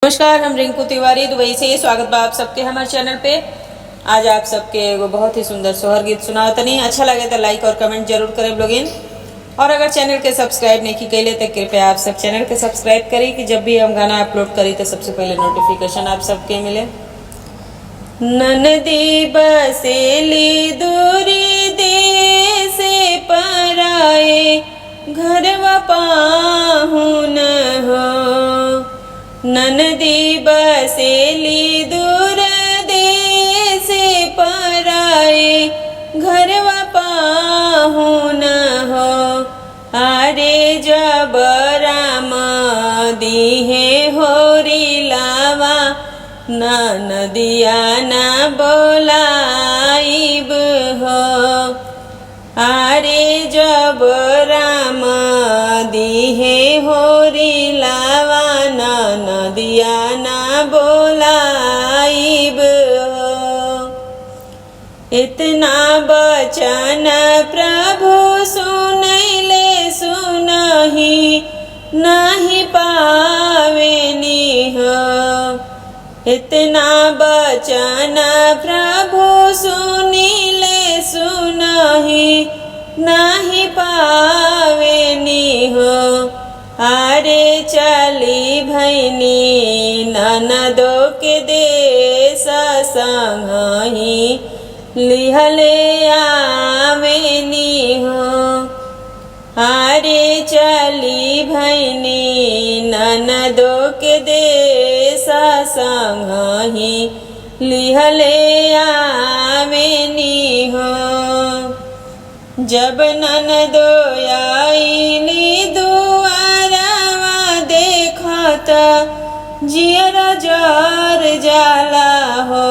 नमस्कार, हम रिंकू तिवारी दुबई से स्वागत बा आप सबके हमारे चैनल पे। आज आप सबके एगो बहुत ही सुंदर सोहर गीत सुनाओ तनी। अच्छा लगे तो लाइक और कमेंट जरूर करें लोगिन। और अगर चैनल के सब्सक्राइब नहीं की कैले तो कृपया आप सब चैनल के सब्सक्राइब करी कि जब भी हम गाना अपलोड करी तो सबसे पहले नोटिफिकेशन आप सबके मिले। ननदी बसेली दूरी देश पराए घरवा पाहुन हो। ननदी बसेली दूर देश पराए घरवा पाहुन हो। अरे जब राम दीहे होरी लावा नदिया ना बोलाइब हो। अरे जब राम दीहे होरी लावा नदिया ना बोलाइब हो। इतना बचन प्रभु सुनैले सुनहि नहीं पावेनी हो। इतना बचन प्रभु सुनिले सुनहि नहीं पावेनी हो। अरे चली भैनी ननदो के देश संगहि लिहले आवेनी हो। अरे चली भैनी ननदो के देश संगहि लिहले आवेनी हो। जब ननदो आईली दुआरवा देखत जियरा जर जाला हो।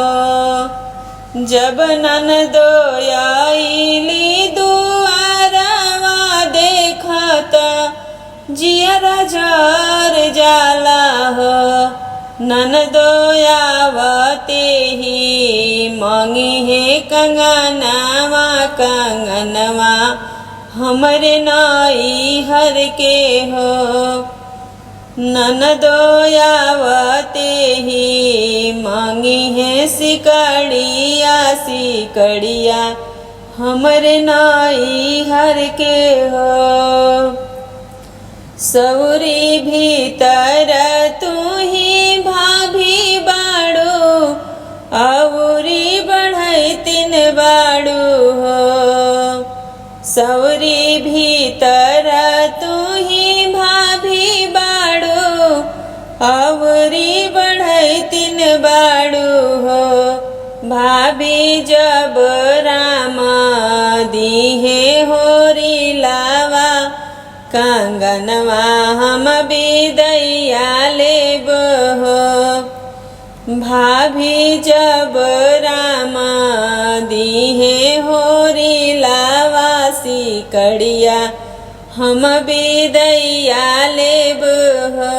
जब ननदो आईली दुआरवा देखत जियरा जर जाला हो। ननदो आवते ही मांगी है कंगनवा कंगनवा हमरे नाई हर के हो। ननदो आवते ही मांगी है सिकड़िया सिकड़िया हमरे नाई हर के हो। सौरी भीतर तू ही भाभी बाड़ू औरी बढ़ई तीन बाड़ू हो। सौरी भीतर तू ही भाभी बाड़ू औरी बढ़ई तीन बाड़ू हो। भाभी जब राम दीहे होरी लावा कंगनवा हम बिदैया लेब हो। भाभी जब राम दीहे होरी लावा सिकड़िया हम बिदैया लेब हो।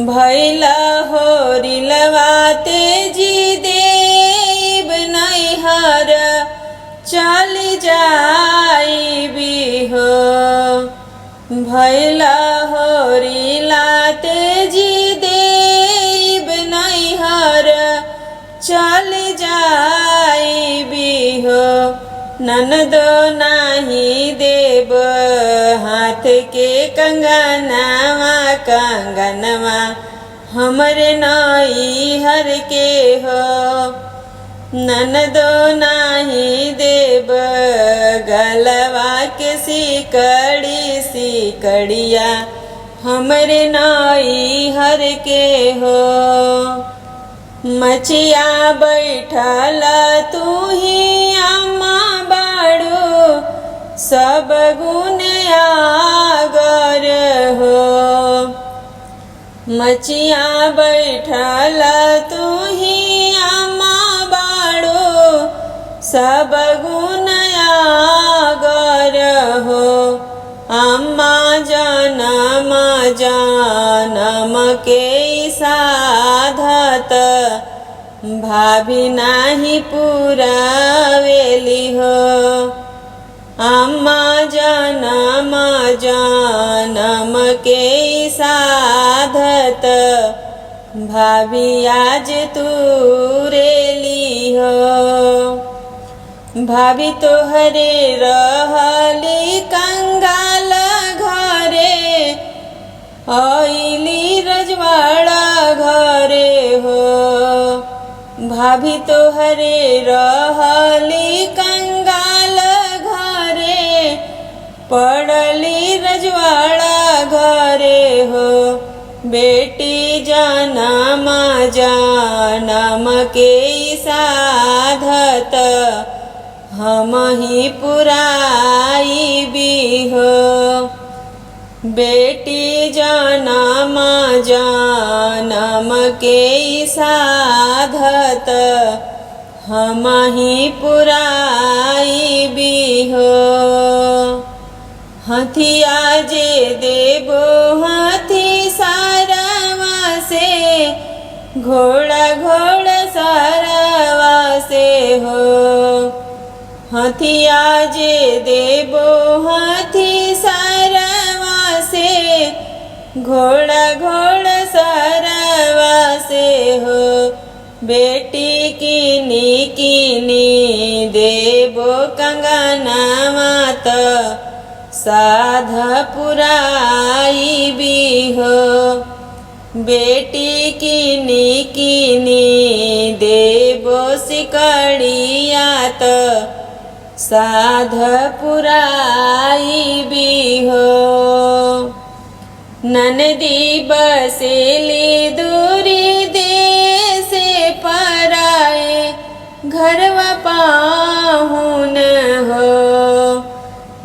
भैला होरी लवाते जी देब नैहर चल जाइबी हो। भैला होरी लाते जी देब नैहर चल जाइबी हो। ननदो नाही देब हाथ के कंगनवा कंगनवा हमरे नाई हर के हो। ननदो नाही देब गलवा के सिकड़ी सिकड़िया हमरे नाई हर के हो। मचिया बैठल तू ही अम्मा बाड़ू सब गुण आगर हो। मचिया बैठल तू ही अम्मा सब गुण आगर हो। अम्मा जनम जनम के साधत भाभी नाही पुरावेली हो। अम्मा जनम जनम के साधत भाभी आज तू रेली हो। भाभी तोहरे रहली कंगाल घरे, आइली रजवाड़ा घरे हो। भाभी तोहरे रहली कंगाल घरे, पड़ली रजवाड़ा घरे हो। बेटी जनम जनम के साधत, हम ही पुराई भी हो। बेटी जनम जनम के साधत, हम ही पुराई भी हो। हथिया जे देबो हाथी सारवा से, घोड़ा घोड़ा सारवा से हो। हथिया जे देबो हाथी सारवा से, घोड़ा घोड़ा सारवा से हो। बेटी किनी किनी देबो कंगनवा त, साध पुराई भी हो। बेटी किनी किनी देबो सिकड़िया त, साध पुराई भी हो। ननदी बसेली दूरी देश पराए, घरवा पाहुन हो।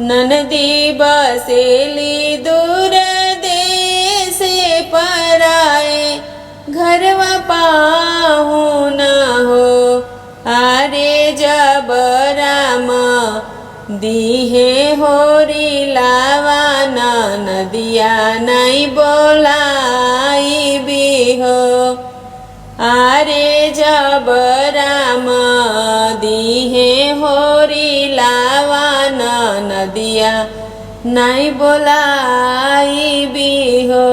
ननदी बसेली दूर देश पराए, घरवा पाहुन हो। आरे जब राम दीहे होरी लावाना, नदिया नहीं बोलाई भी हो। आरे जब राम दीहे होरी लावाना, नदिया नहीं बोलाई भी हो।